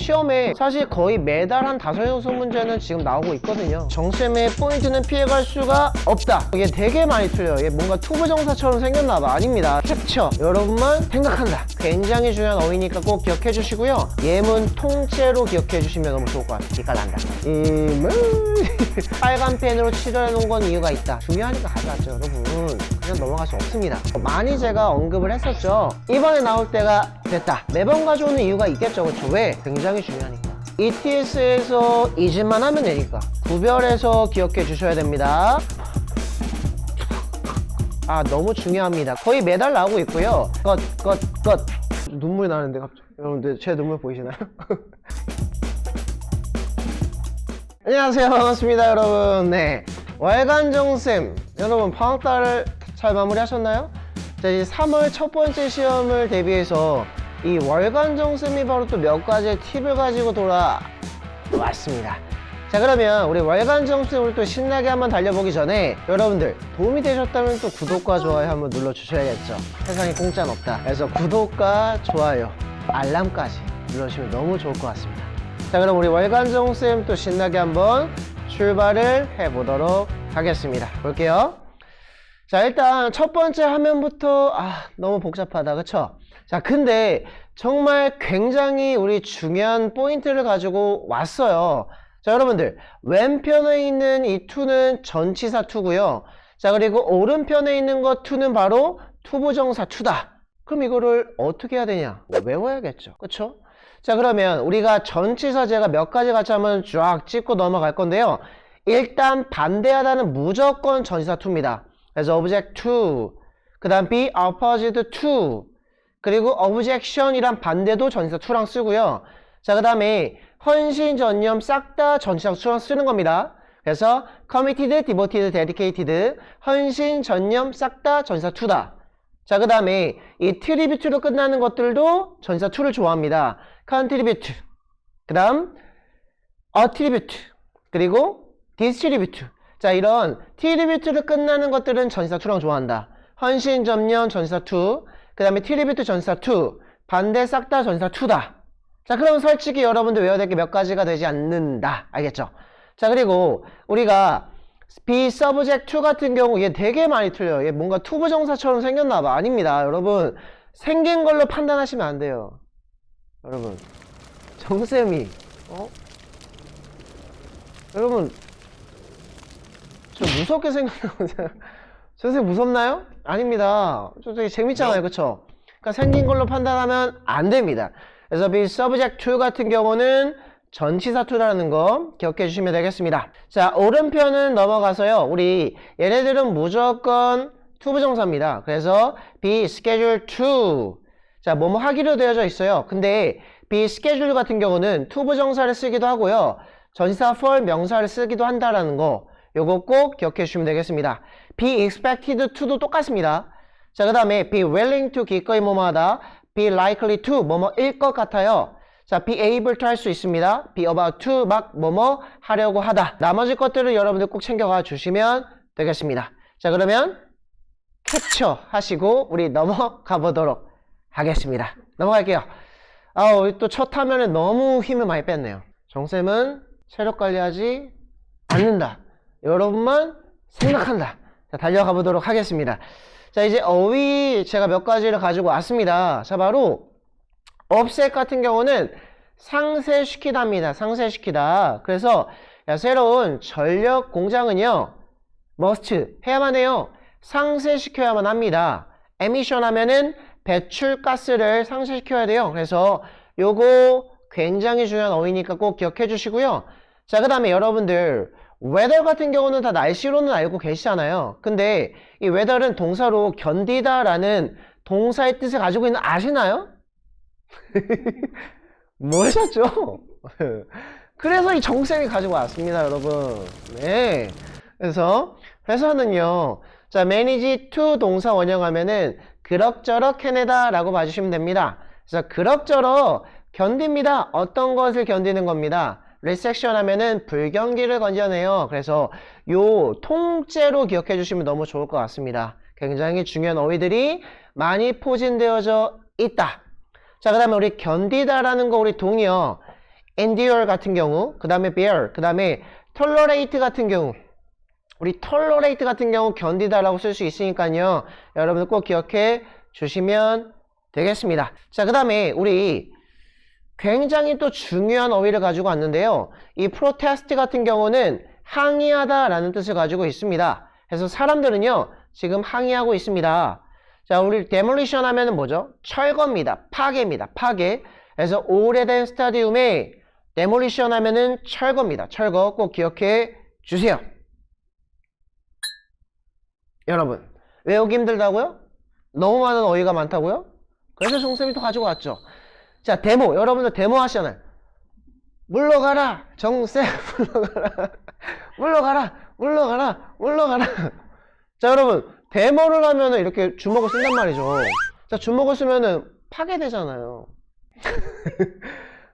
시험에 사실 거의 매달 한 5-6 문제는 지금 나오고 있거든요. 정쌤의 포인트는 피해갈 수가 없다. 이게 되게 많이 틀려요. 이게 뭔가 투부정사처럼 생겼나봐. 아닙니다. 캡처. 여러분만 생각한다. 굉장히 중요한 어휘니까 꼭 기억해 주시고요. 예문 통째로 기억해 주시면 너무 좋을 것 같아요. 기가 난다. 빨간 펜으로 칠해 놓은 건 이유가 있다. 중요하니까 가져왔죠, 여러분. 그냥 넘어갈 수 없습니다. 많이 제가 언급을 했었죠. 이번에 나올 때가 됐다. 매번 가져오는 이유가 있겠죠, 그렇죠? 왜? 굉장히 중요하니까. ETS에서 잊을만 하면 되니까 구별해서 기억해 주셔야 됩니다. 아, 너무 중요합니다. 거의 매달 나오고 있고요. 것. 눈물이 나는데 갑자기. 여러분들 제 눈물 보이시나요? 안녕하세요, 반갑습니다 여러분. 네, 월간정쌤 여러분 방학달을 잘 마무리하셨나요? 자, 이제 3월 첫 번째 시험을 대비해서 이 월간정쌤이 바로 또 몇 가지의 팁을 가지고 돌아왔습니다. 자, 그러면 우리 월간정쌤을 또 신나게 한번 달려보기 전에 여러분들 도움이 되셨다면 또 구독과 좋아요 한번 눌러주셔야겠죠. 세상에 공짜는 없다. 그래서 구독과 좋아요, 알람까지 눌러주시면 너무 좋을 것 같습니다. 자, 그럼 우리 월간정쌤 또 신나게 한번 출발을 해보도록 하겠습니다. 볼게요. 자, 일단 첫 번째 화면부터 너무 복잡하다, 그쵸? 자, 근데 정말 굉장히 우리 중요한 포인트를 가지고 왔어요. 자, 여러분들 왼편에 있는 이 to는 전치사 to고요. 자, 그리고 오른편에 있는 거 to는 바로 투부정사 to다. 그럼 이거를 어떻게 해야 되냐? 외워야겠죠, 그쵸? 자, 그러면 우리가 전치사제가 몇 가지 같이 한번 쫙 짚고 넘어갈 건데요. 일단 반대하다는 무조건 전치사 to입니다. 그래서 object to, 그 다음 be opposite to, 그리고 objection이란 반대도 전치사 to랑 쓰고요. 자, 그 다음에 헌신, 전념 싹 다 전치사 to랑 쓰는 겁니다. 그래서 committed, devoted, dedicated, 헌신, 전념 싹 다 전치사 to다. 자, 그 다음에 이 tribute로 끝나는 것들도 전치사 to를 좋아합니다. contribute, 그 다음 attribute, 그리고 distribute. 자, 이런 tribute로 끝나는 것들은 전치사 to랑 좋아한다. 헌신, 전념 전치사 to, 그 다음에 tribute 전치사 to, 반대 싹 다 전치사 to다. 자, 그럼 솔직히 여러분들 외워야 될 게 몇 가지가 되지 않는다. 알겠죠? 자, 그리고 우리가 be subject to 같은 경우 얘 되게 많이 틀려요. 얘 뭔가 투부정사처럼 생겼나봐. 아닙니다. 여러분 생긴 걸로 판단하시면 안 돼요. 여러분 정쌤이 여러분 저 무섭게 생겼나요? 선생님 무섭나요? 아닙니다. 저 되게 재밌잖아요, 그쵸? 그러니까 생긴 걸로 판단하면 안 됩니다. 그래서 be subject to 같은 경우는 전치사 to라는 거 기억해 주시면 되겠습니다. 자, 오른편은 넘어가서요. 우리 얘네들은 무조건 투부정사입니다. 그래서 be scheduled to, 자, 뭐뭐 하기로 되어져 있어요. 근데 be scheduled 같은 경우는 투부정사를 쓰기도 하고요. 전치사 for 명사를 쓰기도 한다라는 거 요거 꼭 기억해 주시면 되겠습니다. be expected to도 똑같습니다. 자, 그 다음에 be willing to 기꺼이 뭐뭐 하다, be likely to 뭐뭐일 것 같아요. 자, be able to 할 수 있습니다. be about to 막 뭐뭐 하려고 하다. 나머지 것들을 여러분들 꼭 챙겨가 주시면 되겠습니다. 자, 그러면 캡처 하시고 우리 넘어가 보도록 하겠습니다. 넘어갈게요. 또 첫 화면에 너무 힘을 많이 뺐네요. 정쌤은 체력 관리하지 않는다. 여러분만 생각한다. 자, 달려가 보도록 하겠습니다. 자, 이제 어휘 제가 몇 가지를 가지고 왔습니다. 자, 바로 offset 같은 경우는 상쇄시키다입니다. 상쇄시키다. 그래서 새로운 전력 공장은요, must 해야만 해요. 상쇄시켜야만 합니다. emission 하면은 배출가스를 상쇄시켜야 돼요. 그래서 요거 굉장히 중요한 어휘니까 꼭 기억해 주시고요. 자, 그 다음에 여러분들 weather 같은 경우는 다 날씨로는 알고 계시잖아요. 근데 이 weather는 동사로 견디다 라는 동사의 뜻을 가지고 있는 아시나요? 모르셨죠? 그래서 이 정쌤이 가지고 왔습니다, 여러분. 네. 그래서 회사는요, 자, manage to 동사 원형하면은 그럭저럭 해내다 라고 봐주시면 됩니다. 그래서 그럭저럭 견딥니다. 어떤 것을 견디는 겁니다. recession 하면은 불경기를 건져내요. 그래서 요 통째로 기억해 주시면 너무 좋을 것 같습니다. 굉장히 중요한 어휘들이 많이 포진되어져 있다. 자, 그 다음에 우리 견디다라는 거 우리 동의어 endure 같은 경우, 그 다음에 bear, 그 다음에 tolerate 같은 경우, 우리 tolerate 같은 경우 견디다라고 쓸 수 있으니까요. 여러분들 꼭 기억해 주시면 되겠습니다. 자, 그 다음에 우리 굉장히 또 중요한 어휘를 가지고 왔는데요. 이 protest 같은 경우는 항의하다 라는 뜻을 가지고 있습니다. 그래서 사람들은요, 지금 항의하고 있습니다. 자, 우리 demolition 하면은 뭐죠? 철거입니다. 파괴입니다. 파괴. 그래서 오래된 스타디움에 demolition 하면은 철거입니다. 철거 꼭 기억해 주세요. 여러분, 외우기 힘들다고요? 너무 많은 어휘가 많다고요? 그래서 정쌤이 또 가지고 왔죠. 자, 데모. 여러분들 데모 하시잖아요. 물러가라. 정쌤 물러가라. 물러가라. 물러가라. 물러가라. 자, 여러분. 데모를 하면은 이렇게 주먹을 쓴단 말이죠. 자, 주먹을 쓰면은 파괴되잖아요.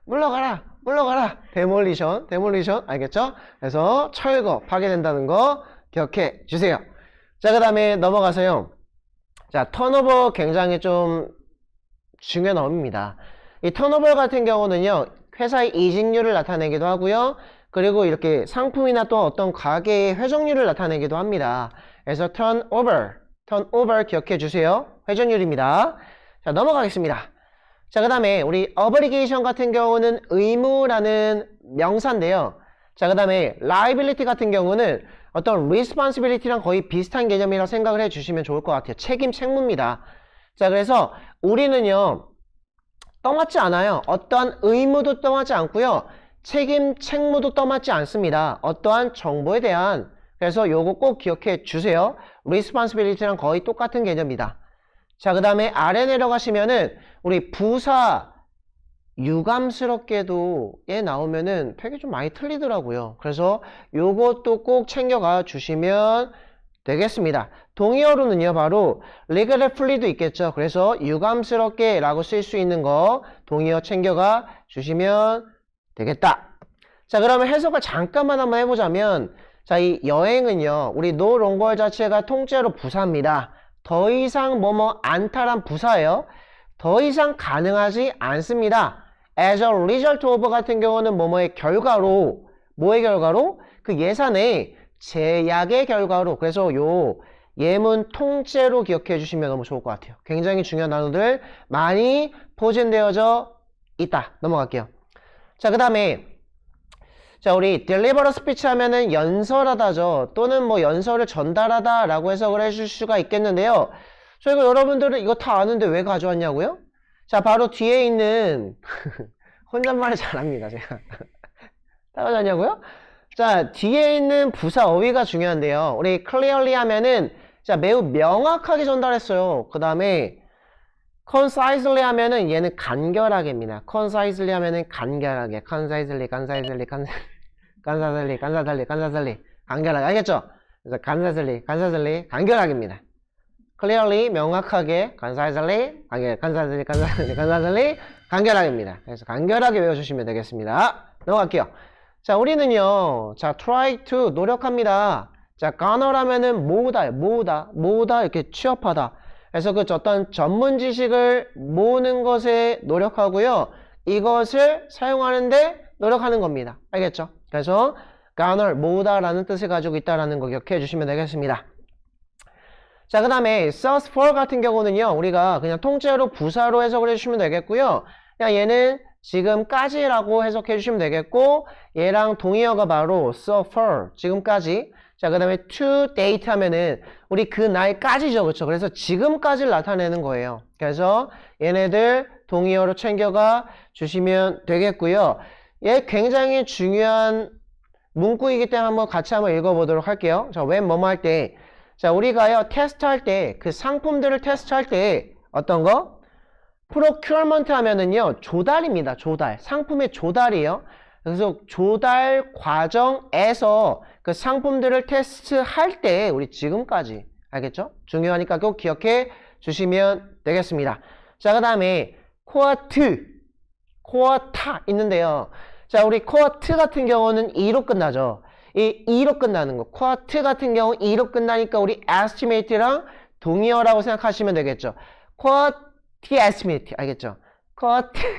물러가라. 물러가라. 데몰리션. 데몰리션. 알겠죠? 그래서 철거. 파괴된다는 거 기억해 주세요. 자, 그 다음에 넘어가서요. 자, 턴오버 굉장히 좀 중요한 어휘입니다. 이 턴오버 같은 경우는요, 회사의 이직률을 나타내기도 하고요. 그리고 이렇게 상품이나 또 어떤 가게의 회전율을 나타내기도 합니다. 그래서 턴오버 기억해 주세요. 회전율입니다. 자, 넘어가겠습니다. 자, 그 다음에 우리 obligation 같은 경우는 의무라는 명사인데요. 자, 그 다음에 liability 같은 경우는 어떤 responsibility랑 거의 비슷한 개념이라고 생각을 해주시면 좋을 것 같아요. 책임, 책무입니다. 자, 그래서 우리는요, 떠맡지 않아요. 어떠한 의무도 떠맡지 않고요. 책임, 책무도 떠맡지 않습니다. 어떠한 정보에 대한, 그래서 요거 꼭 기억해 주세요. responsibility랑 거의 똑같은 개념이다. 자, 그 다음에 아래 내려가시면은 우리 부사 유감스럽게도 얘 나오면은 되게 좀 많이 틀리더라고요. 그래서 요것도 꼭 챙겨가 주시면 되겠습니다. 동의어로는요, 바로 regretfully도 있겠죠. 그래서 유감스럽게 라고 쓸 수 있는 거 동의어 챙겨가 주시면 되겠다. 자, 그러면 해석을 잠깐만 한번 해보자면, 자, 이 여행은요, 우리 no longer 자체가 통째로 부사입니다. 더 이상 뭐뭐 않다란 부사예요. 더 이상 가능하지 않습니다. as a result of 같은 경우는 뭐뭐의 결과로, 뭐의 결과로? 그 예산의 제약의 결과로. 그래서 요 예문 통째로 기억해 주시면 너무 좋을 것 같아요. 굉장히 중요한 단어들 많이 포진되어져 있다. 넘어갈게요. 자, 그 다음에 자, 우리 deliver a speech 하면은 연설하다죠. 또는 뭐 연설을 전달하다 라고 해석을 해줄 수가 있겠는데요. 저희가 여러분들은 이거 다 아는데 왜 가져왔냐고요? 자, 바로 뒤에 있는 혼잣말을 잘합니다, 제가. 다 가져왔냐고요? 자, 뒤에 있는 부사 어휘가 중요한데요. 우리 clearly 하면은 자, 매우 명확하게 전달했어요. 그 다음에 concisely 하면은 얘는 간결하게입니다. concisely 하면은 간결하게, concisely 간결하게, 알겠죠? 그래서 concisely 간결하게입니다. clearly 명확하게, concisely 간결하게입니다. 그래서 간결하게 외워주시면 되겠습니다. 넘어갈게요. 자, 우리는요, 자, try to 노력합니다. 자, garner라면은 모으다 이렇게 취업하다. 그래서 그 어떤 전문 지식을 모으는 것에 노력하고요. 이것을 사용하는데 노력하는 겁니다. 알겠죠? 그래서 garner, 모으다라는 뜻을 가지고 있다라는 거 기억해 주시면 되겠습니다. 자, 그 다음에 search for 같은 경우는요, 우리가 그냥 통째로 부사로 해석을 해주시면 되겠고요. 그냥 얘는 지금까지라고 해석해 주시면 되겠고, 얘랑 동의어가 바로 so far, 지금까지. 자, 그 다음에 to date 하면은 우리 그 날까지죠. 그렇죠? 그래서 지금까지를 나타내는 거예요. 그래서 얘네들 동의어로 챙겨가 주시면 되겠고요. 얘 굉장히 중요한 문구이기 때문에 한번 같이 한번 읽어보도록 할게요. 자, when 뭐뭐 할 때. 자, 우리가요, 테스트할 때, 그 상품들을 테스트할 때 어떤 거? 프로큐어먼트 하면은요, 조달입니다. 조달. 상품의 조달이에요. 그래서 조달 과정에서 그 상품들을 테스트할 때 우리 지금까지, 알겠죠? 중요하니까 꼭 기억해 주시면 되겠습니다. 자, 그 다음에 코어타 있는데요. 자, 우리 코어트 같은 경우는 2로 끝나죠. 이 2로 끝나는 거. 코어트 같은 경우 2로 끝나니까 우리 estimate랑 동의어라고 생각하시면 되겠죠. quantity estimate. 알겠죠? quantity.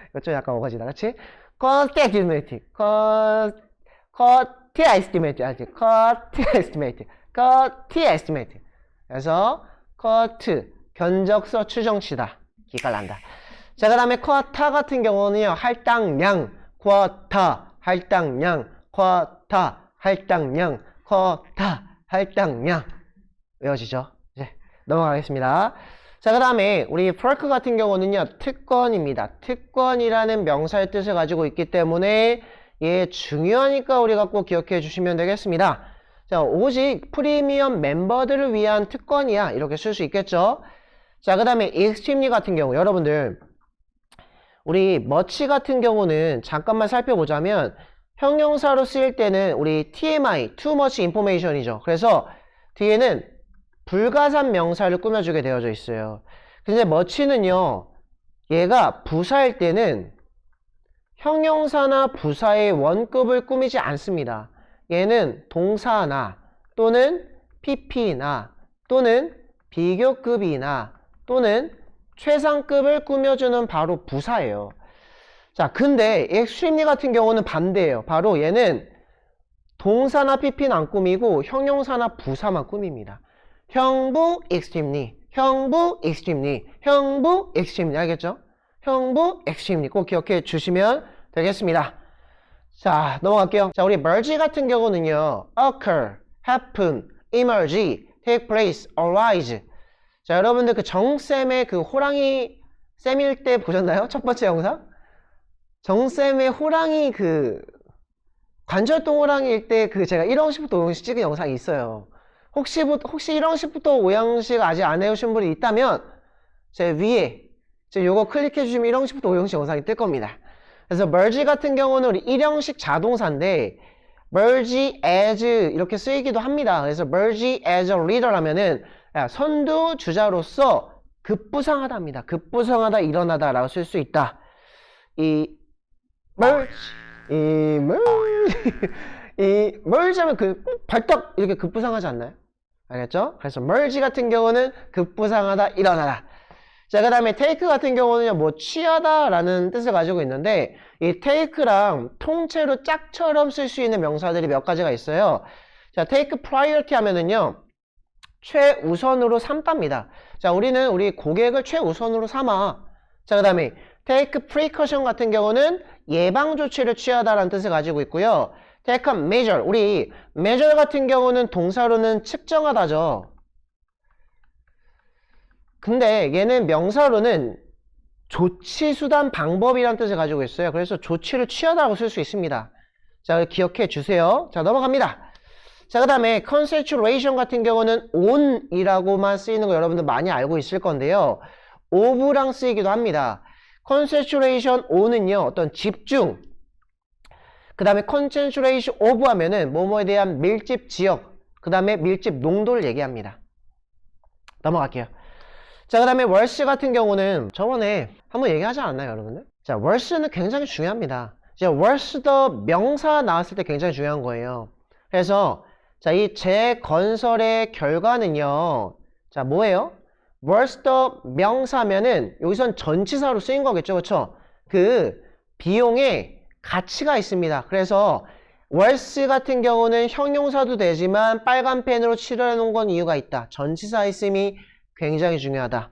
이거 좀 약간 어거지다. 그치? cost estimate, cost estimate, 알지? cost estimate, cost estimate. 그래서 cost 견적서 추정치다. 기가 난다. 자, 그 다음에 쿼타 같은 경우는요, 할당량, 쿼타, 할당량, 쿼타, 할당량, 쿼타, 할당량. 외워지죠? 이제 넘어가겠습니다. 자, 그 다음에 우리 perk 같은 경우는요, 특권입니다. 특권이라는 명사의 뜻을 가지고 있기 때문에 얘 중요하니까 우리가 꼭 기억해 주시면 되겠습니다. 자, 오직 프리미엄 멤버들을 위한 특권이야. 이렇게 쓸 수 있겠죠? 자, 그 다음에 extremely 같은 경우, 여러분들 우리 much 같은 경우는 잠깐만 살펴보자면 형용사로 쓰일 때는 우리 TMI, too much information이죠. 그래서 뒤에는 불가산 명사를 꾸며주게 되어져 있어요. 근데 much는요, 얘가 부사일 때는 형용사나 부사의 원급을 꾸미지 않습니다. 얘는 동사나 또는 PP나 또는 비교급이나 또는 최상급을 꾸며주는 바로 부사예요. 자, 근데 extremely 같은 경우는 반대예요. 바로 얘는 동사나 PP는 안 꾸미고 형용사나 부사만 꾸밉니다. 형부 extremely, 형부 extremely, 형부 extremely. 알겠죠? 형부 extremely 꼭 기억해 주시면 되겠습니다. 자, 넘어갈게요. 자, 우리 merge 같은 경우는요, occur, happen, emerge, take place, arise. 자, 여러분들 그 정쌤의 그 호랑이 쌤일 때 보셨나요? 첫 번째 영상? 정쌤의 호랑이 그 관절동 호랑이일 때 그 제가 1형식부터 5형식 찍은 영상이 있어요. 혹시 1형식부터 5형식 아직 안 해오신 분이 있다면 제 위에 요거 클릭해 주시면 1형식부터 5형식 영상이 뜰 겁니다. 그래서 merge 같은 경우는 우리 1형식 자동사인데 merge as 이렇게 쓰이기도 합니다. 그래서 merge as a leader라면은 선두주자로서 급부상하다입니다. 급부상하다, 일어나다 라고 쓸 수 있다. 이 merge 하면 그 벌떡 이렇게 급부상하지 않나요? 알겠죠? 그래서 merge 같은 경우는 급부상하다, 일어나다. 자, 그 다음에 take 같은 경우는요, 뭐 취하다 라는 뜻을 가지고 있는데 이 take랑 통째로 짝처럼 쓸 수 있는 명사들이 몇 가지가 있어요. 자, take priority 하면은요, 최우선으로 삼답니다. 자, 우리는 우리 고객을 최우선으로 삼아. 자, 그 다음에 take precaution 같은 경우는 예방 조치를 취하다라는 뜻을 가지고 있고요. take a measure, 우리 measure 같은 경우는 동사로는 측정하다죠. 근데 얘는 명사로는 조치, 수단, 방법이라는 뜻을 가지고 있어요. 그래서 조치를 취하다라고 쓸 수 있습니다. 자, 기억해 주세요. 자, 넘어갑니다. 자, 그 다음에 concentration 같은 경우는 on이라고만 쓰이는 거 여러분들 많이 알고 있을 건데요. of랑 쓰이기도 합니다. concentration on은요, 어떤 집중. 그 다음에 concentration of 하면은 뭐뭐에 대한 밀집 지역, 그 다음에 밀집 농도를 얘기합니다. 넘어갈게요. 자, 그 다음에 worse 같은 경우는 저번에 한번 얘기하지 않았나요, 여러분들? 자, worse는 굉장히 중요합니다. 자, worse 더 명사 나왔을 때 굉장히 중요한 거예요. 그래서 자, 이 재건설의 결과는요, 자, 뭐예요? worse 더 명사면은 여기선 전치사로 쓰인 거겠죠, 그쵸? 그 비용에 가치가 있습니다. 그래서 worse 같은 경우는 형용사도 되지만 빨간 펜으로 칠해 놓은 건 이유가 있다. 전치사 있음이 굉장히 중요하다.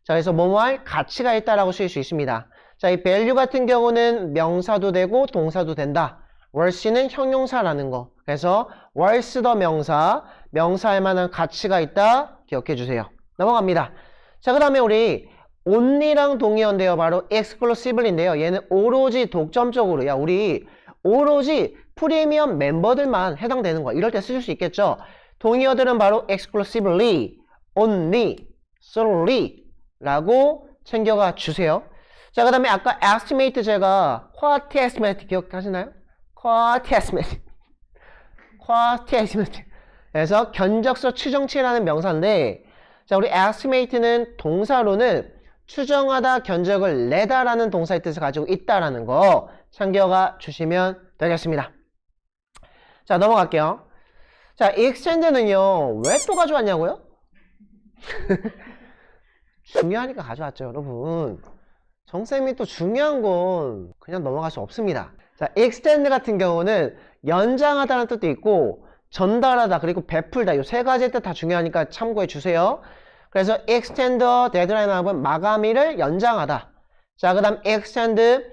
자, 그래서 뭐뭐 할 가치가 있다라고 쓸 수 있습니다. 자, 이 value 같은 경우는 명사도 되고 동사도 된다. worse는 형용사라는 거. 그래서 worse 더 명사, 명사할 만한 가치가 있다. 기억해 주세요. 넘어갑니다. 자, 그 다음에 우리 only랑 동의어인데요. 바로 exclusively인데요. 얘는 오로지 독점적으로, 야, 우리 오로지 프리미엄 멤버들만 해당되는 거야. 이럴 때 쓰실 수 있겠죠. 동의어들은 바로 exclusively, only, solely 라고 챙겨가 주세요. 자, 그 다음에 아까 estimate 제가 quantity estimate 기억하시나요? quantity estimate. quantity estimate. 그래서 견적서 추정치라는 명사인데, 자, 우리 estimate는 동사로는 추정하다, 견적을 내다라는 동사의 뜻을 가지고 있다라는 거 챙겨가 주시면 되겠습니다. 자, 넘어갈게요. 자, extend는요, 왜 또 가져왔냐고요? 중요하니까 가져왔죠, 여러분. 정쌤이 또 중요한 건 그냥 넘어갈 수 없습니다. 자, extend 같은 경우는 연장하다는 뜻도 있고 전달하다 그리고 베풀다 이 세 가지 뜻 다 중요하니까 참고해 주세요. 그래서 extend deadline 하면 마감일을 연장하다. 자, 그 다음 extend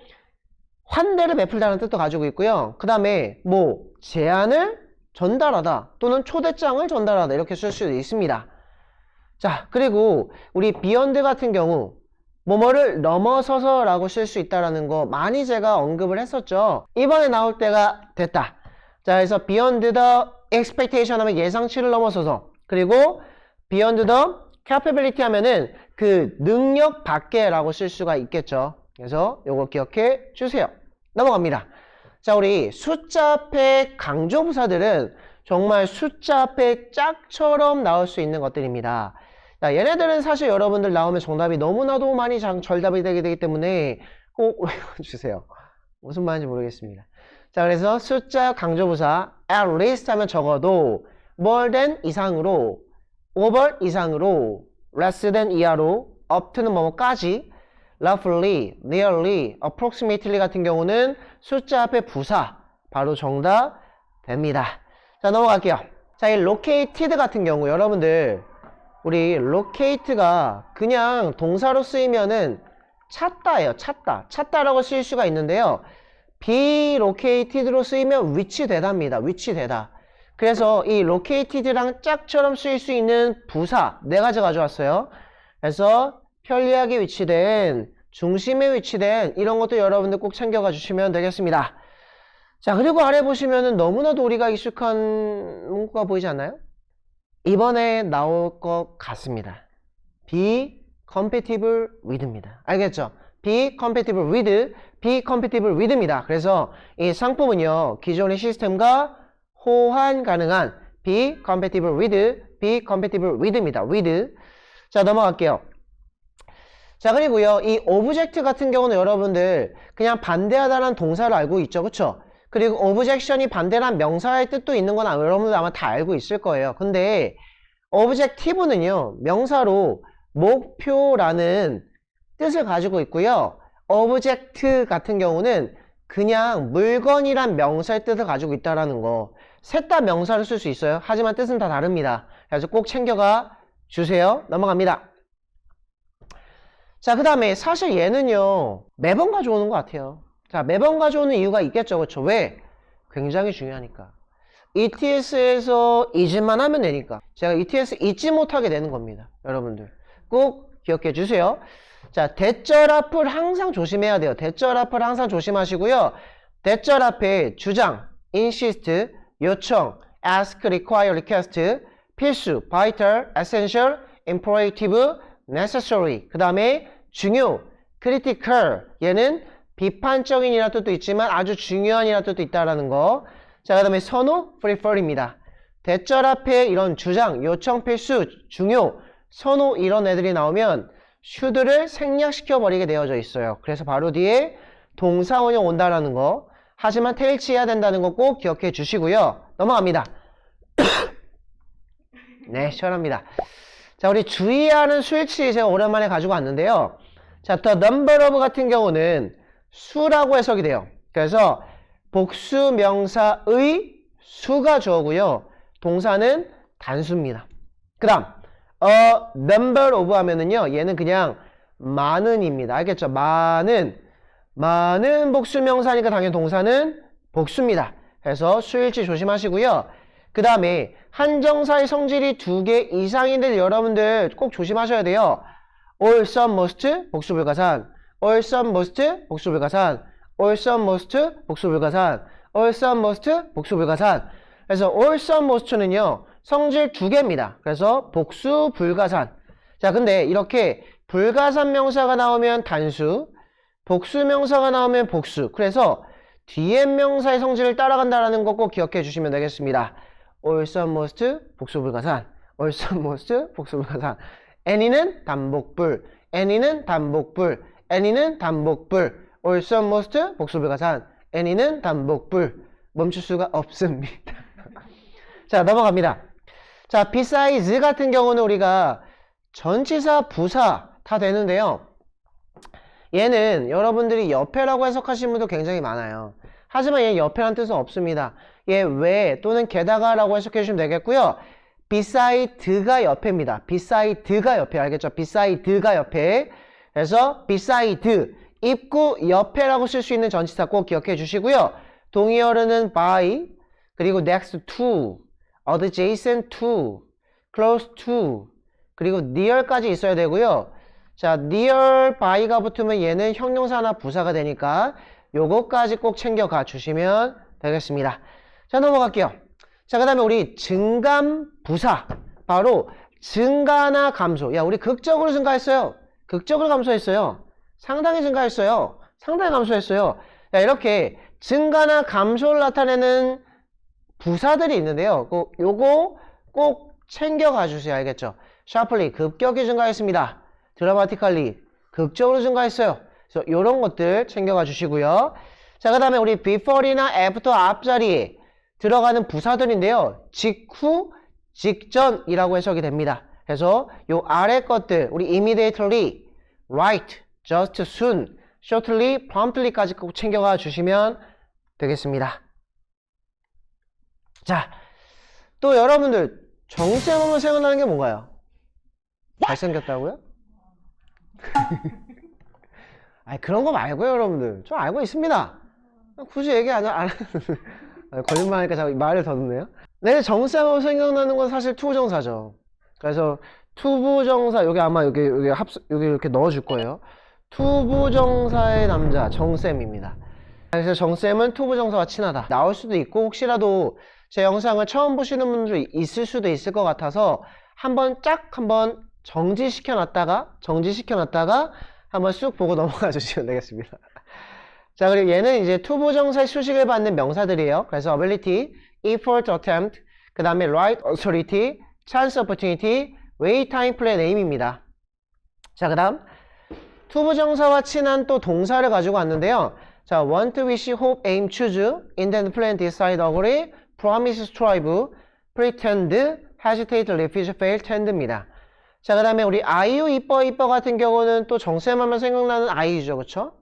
환대를 베풀다는 뜻도 가지고 있고요. 그 다음에 뭐 제안을 전달하다 또는 초대장을 전달하다 이렇게 쓸 수도 있습니다. 자, 그리고 우리 beyond 같은 경우 뭐뭐를 넘어서서 라고 쓸 수 있다는 거 많이 제가 언급을 했었죠. 이번에 나올 때가 됐다. 자, 그래서 beyond the expectation 하면 예상치를 넘어서서, 그리고 beyond the capability 하면은 그 능력 밖에 라고 쓸 수가 있겠죠. 그래서 요거 기억해 주세요. 넘어갑니다. 자, 우리 숫자 앞에 강조부사들은 정말 숫자 앞에 짝처럼 나올 수 있는 것들입니다. 자, 얘네들은 사실 여러분들 나오면 정답이 너무나도 많이 정답이 되기 때문에 꼭 외워주세요. 무슨 말인지 모르겠습니다. 자, 그래서 숫자 강조부사 at least 하면 적어도, more than 이상으로, over 이상으로, less than 이하로, up to는 뭐뭐까지, roughly, nearly, approximately 같은 경우는 숫자 앞에 부사 바로 정답 됩니다. 자, 넘어갈게요. 자, 이 located 같은 경우 여러분들 우리 locate가 그냥 동사로 쓰이면은 찾다예요. 찾다라고 쓸 수가 있는데요. be located로 쓰이면 위치되다입니다. 위치되다. 그래서 이 located랑 짝처럼 쓰일 수 있는 부사 4가지 가져왔어요. 그래서 편리하게 위치된, 중심에 위치된 이런 것도 여러분들 꼭 챙겨가 주시면 되겠습니다. 자, 그리고 아래 보시면은 너무나도 우리가 익숙한 문구가 보이지 않나요? 이번에 나올 것 같습니다. be compatible with입니다. 알겠죠? be compatible with, be compatible with입니다. 그래서 이 상품은요, 기존의 시스템과 호환 가능한 be compatible with, be compatible with입니다. with. 자, 넘어갈게요. 자, 그리고요, 이 object 같은 경우는 여러분들 그냥 반대하다라는 동사를 알고 있죠. 그쵸? 그리고 objection이 반대란 명사의 뜻도 있는 건 여러분들 아마 다 알고 있을 거예요. 근데 objective는요, 명사로 목표라는 뜻을 가지고 있고요. object 같은 경우는 그냥 물건이란 명사의 뜻을 가지고 있다라는 거. 셋 다 명사를 쓸 수 있어요. 하지만 뜻은 다 다릅니다. 그래서 꼭 챙겨가 주세요. 넘어갑니다. 자, 그 다음에 사실 얘는요, 매번 가져오는 것 같아요. 자, 매번 가져오는 이유가 있겠죠. 그렇죠? 왜? 굉장히 중요하니까. ETS에서 잊을만 하면 되니까. 제가 ETS 잊지 못하게 되는 겁니다. 여러분들 꼭 기억해 주세요. 자, 대절 앞을 항상 조심해야 돼요. 대절 앞을 항상 조심하시고요. 대절 앞에 주장, insist, 요청, ask, require, request, 필수, vital, essential, imperative, necessary. 그 다음에 중요, critical. 얘는 비판적인이라는 뜻도 있지만 아주 중요한이라는 뜻도 있다라는 거. 자, 그 다음에 선호, prefer입니다. 대절 앞에 이런 주장, 요청, 필수, 중요, 선호 이런 애들이 나오면 should를 생략시켜 버리게 되어져 있어요. 그래서 바로 뒤에 동사 원형 온다라는 거. 하지만 태일치해야 된다는 거 꼭 기억해 주시고요. 넘어갑니다. 네, 시원합니다. 자, 우리 주의하는 수일치 제가 오랜만에 가지고 왔는데요. 자, the number of 같은 경우는 수라고 해석이 돼요. 그래서 복수 명사의 수가 주어고요. 동사는 단수입니다. 그 다음 number of 하면은요, 얘는 그냥 많은입니다. 알겠죠? 많은 복수 명사니까 당연히 동사는 복수입니다. 그래서 수일치 조심하시고요. 그 다음에 한정사의 성질이 2개 이상인데 여러분들 꼭 조심하셔야 돼요. all, some, most 복수 불가산, all, some, most 복수 불가산, all, some, most 복수 불가산, all, some, most 복수 불가산. 그래서 all, some, most는요, 성질 2개입니다. 그래서 복수 불가산. 자, 근데 이렇게 불가산 명사가 나오면 단수, 복수 명사가 나오면 복수. 그래서 뒤에 명사의 성질을 따라간다는 거 꼭 기억해 주시면 되겠습니다. all, some, most 복수 불가산, all, some, most 복수 불가산. any는 단복불, any는 단복불, any는 단복불, all, some, most 복수 불가산, any는 단복불. 멈출 수가 없습니다. 자, 넘어갑니다. 자, besides 같은 경우는 우리가 전치사, 부사 다 되는데요. 얘는 여러분들이 옆에라고 해석하시는 분도 굉장히 많아요. 하지만 얘 옆에란 뜻은 없습니다. 얘 외 또는 게다가라고 해석해 주시면 되겠고요. beside가 옆에입니다. beside가 옆에, 알겠죠? beside가 옆에. 그래서 beside, 입구 옆에라고 쓸 수 있는 전치사 꼭 기억해 주시고요. 동의어로는 by, 그리고 next to, adjacent to, close to, 그리고 near까지 있어야 되고요. 자, near by가 붙으면 얘는 형용사나 부사가 되니까 요거까지 꼭 챙겨가 주시면 되겠습니다. 자, 넘어갈게요. 자, 그 다음에 우리 증감 부사. 바로 증가나 감소. 야, 우리 극적으로 증가했어요. 극적으로 감소했어요. 상당히 증가했어요. 상당히 감소했어요. 야, 이렇게 증가나 감소를 나타내는 부사들이 있는데요. 요거 꼭 챙겨가 주세요. 알겠죠? sharply, 급격히 증가했습니다. dramatically, 극적으로 증가했어요. 그래서 요런 것들 챙겨가 주시고요. 자, 그 다음에 우리 before이나 after 앞자리에 들어가는 부사들인데요. 직후, 직전이라고 해석이 됩니다. 그래서 요 아래 것들, 우리 immediately, right, just soon, shortly, promptly까지 꼭 챙겨가 주시면 되겠습니다. 자, 또 여러분들 정쌤 하면 생각나는 게 뭔가요? 잘생겼다고요? 아니, 그런 거 말고요, 여러분들. 저 알고 있습니다. 굳이 얘기 안 거짓말하니까 자꾸 말을 더듬네요. 네, 정쌤 하면 생각나는 건 사실 투부정사죠. 그래서 투부정사, 여기 아마 여기 이렇게 넣어줄 거예요. 투부정사의 남자, 정쌤입니다. 그래서 정쌤은 투부정사와 친하다. 나올 수도 있고, 혹시라도 제 영상을 처음 보시는 분들이 있을 수도 있을 것 같아서 한번 정지시켜 놨다가 한번 쑥 보고 넘어가 주시면 되겠습니다. 자, 그리고 얘는 이제 투부정사의 수식을 받는 명사들이에요. 그래서 ability, effort, attempt, 그 다음에 right, authority, chance, opportunity, way, time, plan, aim입니다. 자, 그 다음 투부정사와 친한 또 동사를 가지고 왔는데요. 자, want, wish, hope, aim, choose, intend, plan, decide, agree, promise, strive, pretend, hesitate, refuse, fail, tend입니다. 자, 그 다음에 우리 아이유 이뻐 같은 경우는 또 정쌤 하면 생각나는 아이유죠. 그쵸?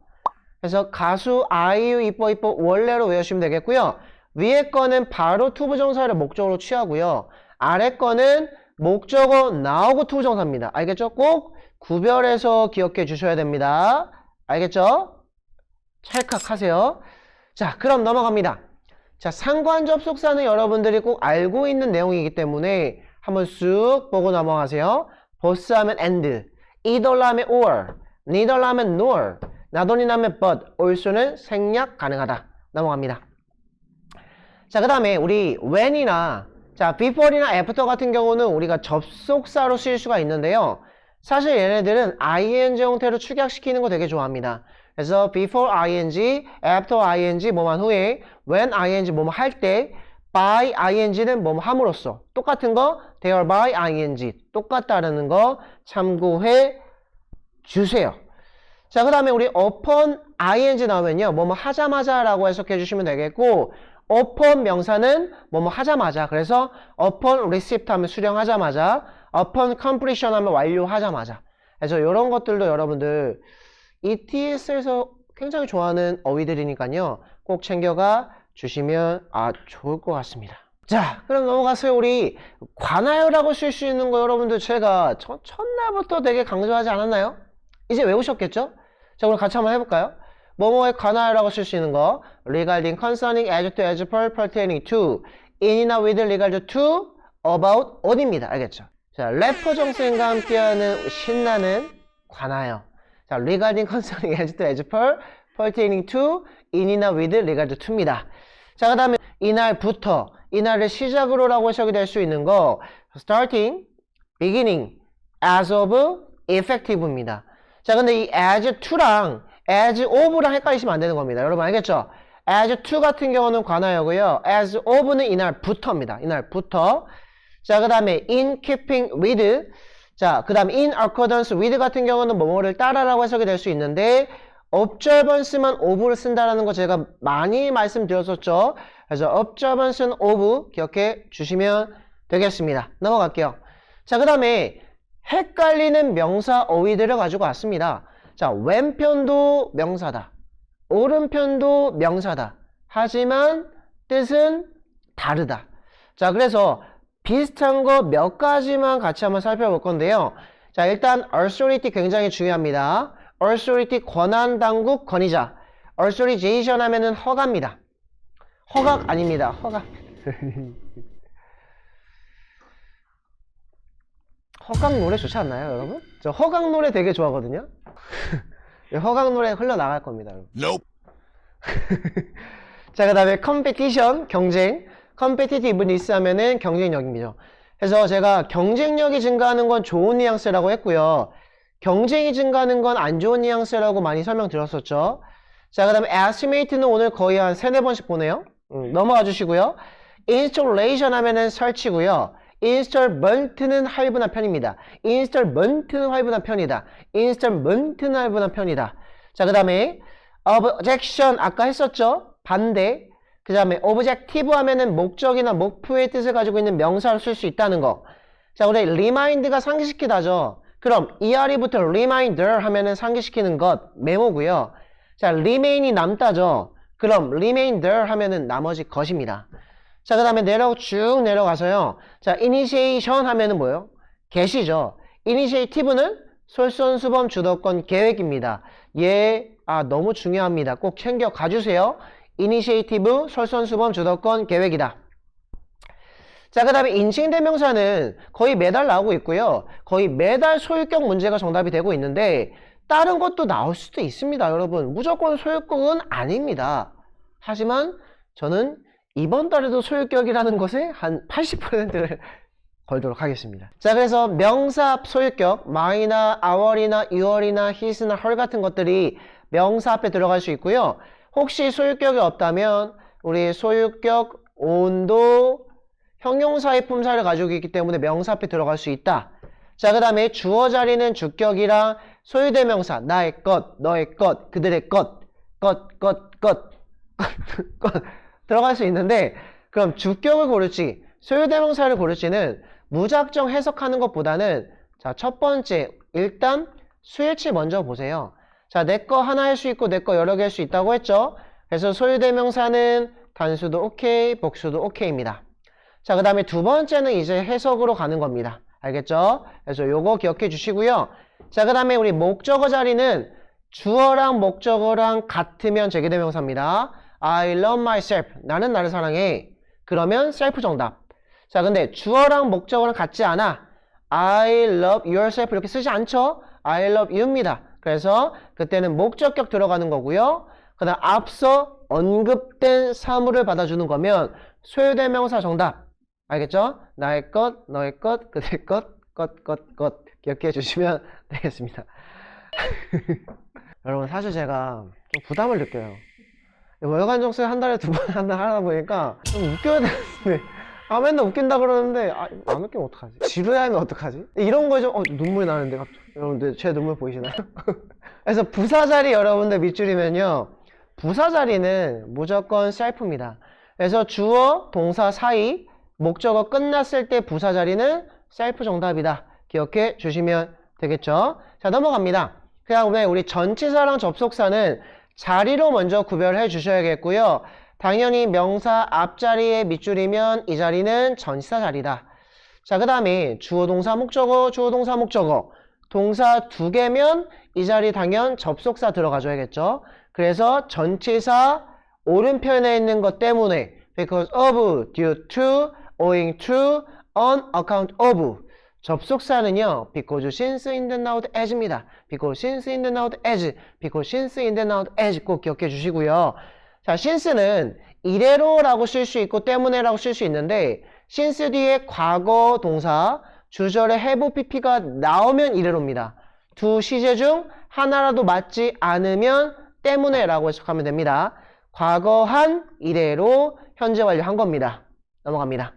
그래서 가수 아이유 이뻐 원래로 외우시면 되겠고요. 위에 거는 바로 투부정사를 목적으로 취하고요. 아래 거는 목적어 나오고 투부정사입니다. 알겠죠? 꼭 구별해서 기억해 주셔야 됩니다. 알겠죠? 찰칵하세요. 자, 그럼 넘어갑니다. 자, 상관 접속사는 여러분들이 꼭 알고 있는 내용이기 때문에 한번 쑥 보고 넘어가세요. 보스 하면 and, either 하면 or, neither 하면 nor, not only 하면 but, also는 생략 가능하다. 넘어갑니다. 자, 그 다음에 우리 when이나 자, before이나 after 같은 경우는 우리가 접속사로 쓸 수가 있는데요. 사실 얘네들은 ing 형태로 축약시키는 거 되게 좋아합니다. 그래서 before ing, after ing 뭐만 후에, when ing 뭐뭐 할 때, by ing는 뭐뭐 함으로써 똑같은 거 thereby ing 똑같다라는 거 참고해 주세요. 자, 그 다음에 우리 upon ing 나오면요 뭐뭐 하자마자 라고 해석해 주시면 되겠고, upon 명사는 뭐뭐 하자마자, 그래서 upon receipt 하면 수령하자마자, upon completion 하면 완료하자마자. 그래서 이런 것들도 여러분들 ETS에서 굉장히 좋아하는 어휘들이니까요 꼭 챙겨가 주시면 좋을 것 같습니다. 자, 그럼 넘어가서요. 우리 관하여라고 쓸 수 있는 거 여러분들 제가 첫날부터 되게 강조하지 않았나요? 이제 외우셨겠죠? 자, 그럼 같이 한번 해볼까요? 뭐뭐에 관하여라고 쓸 수 있는 거 regarding, concerning, as to, as per, pertaining to, in이나 with, regard to, about, on입니다. 알겠죠? 자, 래퍼 정쌤과 함께하는 신나는 관하여. 자, regarding, concerning, as to, as per, pertaining to, in이나 with, regard to입니다. 자, 그 다음에 이날부터, 이날을 시작으로 라고 해석이 될 수 있는 거 starting, beginning, as of, effective입니다. 자, 근데 이 as to랑 as of랑 헷갈리시면 안 되는 겁니다. 여러분 알겠죠? as to 같은 경우는 관하여고요. as of는 이날부터입니다. 이날부터. 자, 그 다음에 in keeping with. 자, 그 다음에 in accordance with 같은 경우는 뭐뭐를 따라라고 해석이 될 수 있는데 observance만 of를 쓴다라는 거 제가 많이 말씀드렸었죠. 그래서 observance는 of 기억해 주시면 되겠습니다. 넘어갈게요. 자, 그 다음에 헷갈리는 명사 어휘들을 가지고 왔습니다. 자, 왼편도 명사다. 오른편도 명사다. 하지만 뜻은 다르다. 자, 그래서 비슷한 거 몇 가지만 같이 한번 살펴볼 건데요. 자, 일단 authority 굉장히 중요합니다. authority 권한, 당국, 권위자. authorization 하면은 허가입니다. 허각 아닙니다. 허가. 허각 노래 좋지 않나요, 여러분? 저 허각 노래 되게 좋아하거든요. 허각 노래 흘러나갈 겁니다, 여러분. Nope. 자, 그 다음에 competition, 경쟁. competitiveness 하면은 경쟁력입니다. 그래서 제가 경쟁력이 증가하는 건 좋은 뉘앙스라고 했고요. 경쟁이 증가하는 건 안 좋은 뉘앙스라고 많이 설명드렸었죠. 자, 그 다음에 estimate는 오늘 거의 한 3-4번씩 보네요. 넘어가 주시고요. installation 하면은 설치고요. installment는 할분한 편입니다. installment는 할분한 편이다. installment는 할분한 편이다. 자, 그 다음에 objection 아까 했었죠? 반대. 그 다음에 objective 하면은 목적이나 목표의 뜻을 가지고 있는 명사를 쓸 수 있다는 거. 자, 우리 remind가 상기시키다죠. 그럼 ERE부터 reminder 하면은 상기시키는 것, 메모고요. 자, remain이 남다죠. 그럼 remainder 하면은 나머지 것입니다. 자, 그 다음에 쭉 내려가서요. 자, initiation 하면은 뭐예요? 개시죠. initiative는 솔선수범 주도권 계획입니다. 너무 중요합니다. 꼭 챙겨 가주세요. initiative, 솔선수범 주도권 계획이다. 자, 그 다음에 인칭대명사는 거의 매달 나오고 있고요. 거의 매달 소유격 문제가 정답이 되고 있는데 다른 것도 나올 수도 있습니다, 여러분. 무조건 소유격은 아닙니다. 하지만 저는 이번 달에도 소유격이라는 것에 한 80%를 걸도록 하겠습니다. 자, 그래서 명사 앞 소유격, my나 our이나 your이나 his나 her 같은 것들이 명사 앞에 들어갈 수 있고요. 혹시 소유격이 없다면 우리 소유격, 온도, 형용사의 품사를 가지고 있기 때문에 명사 앞에 들어갈 수 있다. 자, 그 다음에 주어 자리는 주격이랑 소유대명사, 나의 것, 너의 것, 그들의 것 들어갈 수 있는데, 그럼 주격을 고를지 소유대명사를 고를지는 무작정 해석하는 것보다는, 자, 첫 번째 일단 수일치 먼저 보세요. 자, 내 거 하나 할 수 있고 내 거 여러 개 할 수 있다고 했죠. 그래서 소유대명사는 단수도 오케이, 복수도 오케이입니다. 자, 그 다음에 두 번째는 이제 해석으로 가는 겁니다. 알겠죠? 그래서 요거 기억해 주시고요. 자, 그 다음에 우리 목적어 자리는 주어랑 목적어랑 같으면 제기대명사입니다. I love myself. 나는 나를 사랑해. 그러면 self 정답. 자, 근데 주어랑 목적어랑 같지 않아. I love yourself 이렇게 쓰지 않죠? I love you입니다. 그래서 그때는 목적격 들어가는 거고요. 그 다음 앞서 언급된 사물을 받아주는 거면 소유대명사 정답. 알겠죠? 나의 것, 너의 것, 그들의 것 기억해 주시면 되겠습니다. 여러분, 사실 제가 좀 부담을 느껴요. 월간 정수를 한 달에 2번 한다 하다 보니까 좀 웃겨야 되는데 맨날 웃긴다 그러는데 안 웃기면 어떡하지? 지루해하면 어떡하지? 이런 거에 좀 눈물이 나는데 갑자기. 여러분들 제 눈물 보이시나요? 그래서 부사자리 여러분들 밑줄이면요, 부사자리는 무조건 셀프입니다. 그래서 주어, 동사 사이, 목적어 끝났을 때 부사자리는 셀프 정답이다. 기억해 주시면 되겠죠? 자, 넘어갑니다. 그 다음에 우리 전치사랑 접속사는 자리로 먼저 구별해 주셔야겠고요. 당연히 명사 앞자리에 밑줄이면 이 자리는 전치사 자리다. 자, 그 다음에 주어, 동사, 목적어, 주어, 동사, 목적어. 동사 2개면 이 자리 당연 접속사 들어가줘야겠죠. 그래서 전치사 오른편에 있는 것 때문에 because of, due to, owing to, on account of. 접속사는요, because, since, in the, now, as입니다. because, since, in the, now, as. because, since, in the, now, as 꼭 기억해 주시고요. 자, since는 이래로라고 쓸 수 있고 때문에라고 쓸 수 있는데 since 뒤에 과거 동사 주절에 have pp가 나오면 이래로입니다. 두 시제 중 하나라도 맞지 않으면 때문에라고 해석하면 됩니다. 과거한 이래로 현재 완료한 겁니다. 넘어갑니다.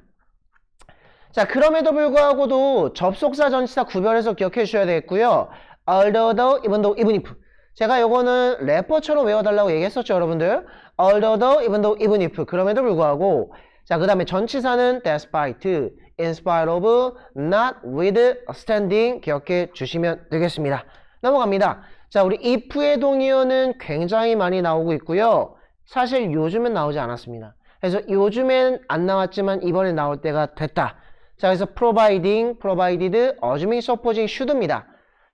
자, 그럼에도 불구하고도 접속사 전치사 구별해서 기억해 주셔야 되겠고요. although, though, even though, even if. 제가 요거는 래퍼처럼 외워달라고 얘기했었죠, 여러분들. although, though, even though, even if. 그럼에도 불구하고. 자, 그 다음에 전치사는 despite, in spite of, not withstanding 기억해 주시면 되겠습니다. 넘어갑니다. 자, 자, 우리 if의 동의어는 굉장히 많이 나오고 있고요. 사실 요즘엔 나오지 않았습니다. 그래서 요즘엔 안 나왔지만 이번에 나올 때가 됐다. 자, 그래서 providing, provided, assuming, supposing, should입니다.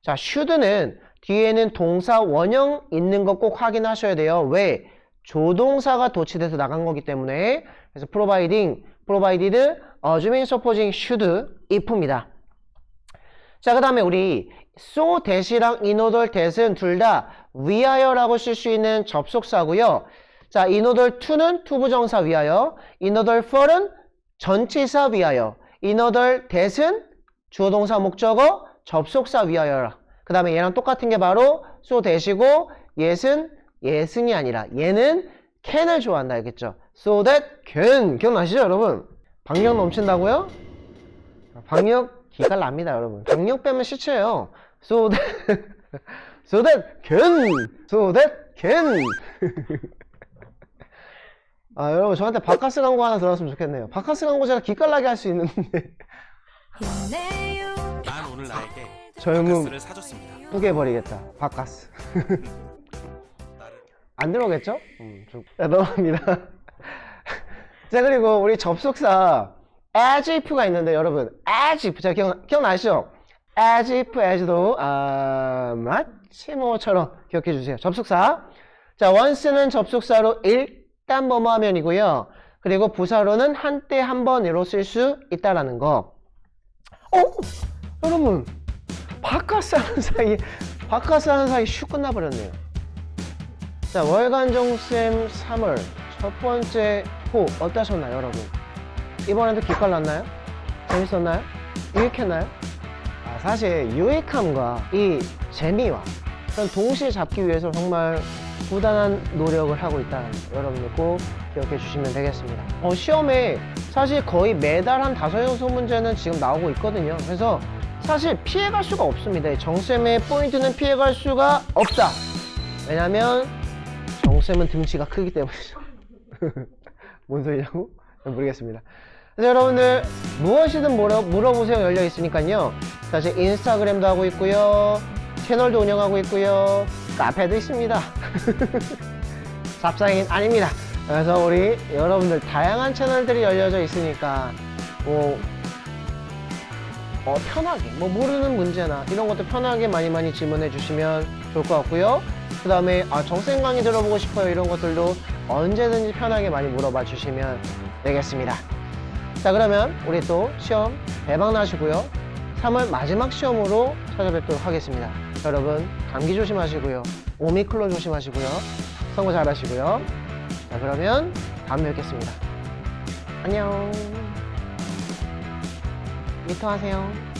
자, should는 뒤에는 동사 원형 있는 거 꼭 확인하셔야 돼요. 왜? 조동사가 도치돼서 나간 거기 때문에. 그래서 providing, provided, assuming, supposing, should, if입니다. 자, 그 다음에 우리 so that이랑 in order that은 둘 다 위하여라고 쓸 수 있는 접속사고요. 자, in order to는 투부정사 위하여, in order for은 전치사 위하여, in order that은 주어동사 목적어 접속사 위하여라. 그 다음에 얘랑 똑같은 게 바로 so that이고 예승이 아니라 얘는 can을 좋아한다 알겠죠? so that can 기억나시죠 여러분? 박력 넘친다고요? 박력 기가 납니다 여러분. 박력 빼면 시체예요. so that so that can 아 여러분 저한테 바카스 광고 하나 들어왔으면 좋겠네요. 바카스 광고 제가 기깔나게 할 수 있는데 난 오늘 나에게 젊음 바카스를 사줬습니다. 뿌개버리겠다. 바카스 나를 안 들어오겠죠? 좀 넘어갑니다. 자 그리고 우리 접속사 as if가 있는데 여러분 as if 제가 기억나시죠? as if as도 마치 뭐처럼 기억해 주세요. 접속사 자 once는 접속사로 일단 뭐뭐 하면이고요. 그리고 부사로는 한때 한 번으로 쓸 수 있다라는 거. 여러분 바카스 하는 사이 슉 끝나버렸네요. 자 월간 정쌤 3월 첫 번째 호 어떠셨나요 여러분? 이번에도 기깔났나요? 재밌었나요? 유익했나요? 사실 유익함과 이 재미와 그런 동시에 잡기 위해서 정말 부단한 노력을 하고 있다는 거 여러분들 꼭 기억해 주시면 되겠습니다. 시험에 사실 거의 매달 한 5-6 문제는 지금 나오고 있거든요. 그래서 사실 피해갈 수가 없습니다. 정쌤의 포인트는 피해갈 수가 없다. 왜냐면 정쌤은 등치가 크기 때문이죠. 뭔 소리냐고? 모르겠습니다. 그래서 여러분들 무엇이든 물어보세요 열려 있으니까요. 사실 인스타그램도 하고 있고요. 채널도 운영하고 있고요. 카페도 있습니다. 잡상인 아닙니다. 그래서 우리 여러분들 다양한 채널들이 열려져 있으니까 편하게 모르는 문제나 이런 것도 편하게 많이 질문해 주시면 좋을 것 같고요. 그 다음에 정쌤 강의 들어보고 싶어요 이런 것들도 언제든지 편하게 많이 물어봐 주시면 되겠습니다. 자 그러면 우리 또 시험 대박 나시고요. 3월 마지막 시험으로 찾아뵙도록 하겠습니다. 여러분 감기 조심하시고요. 오미크론 조심하시고요. 선거 잘하시고요. 자 그러면 다음에 뵙겠습니다. 안녕. 미터 하세요.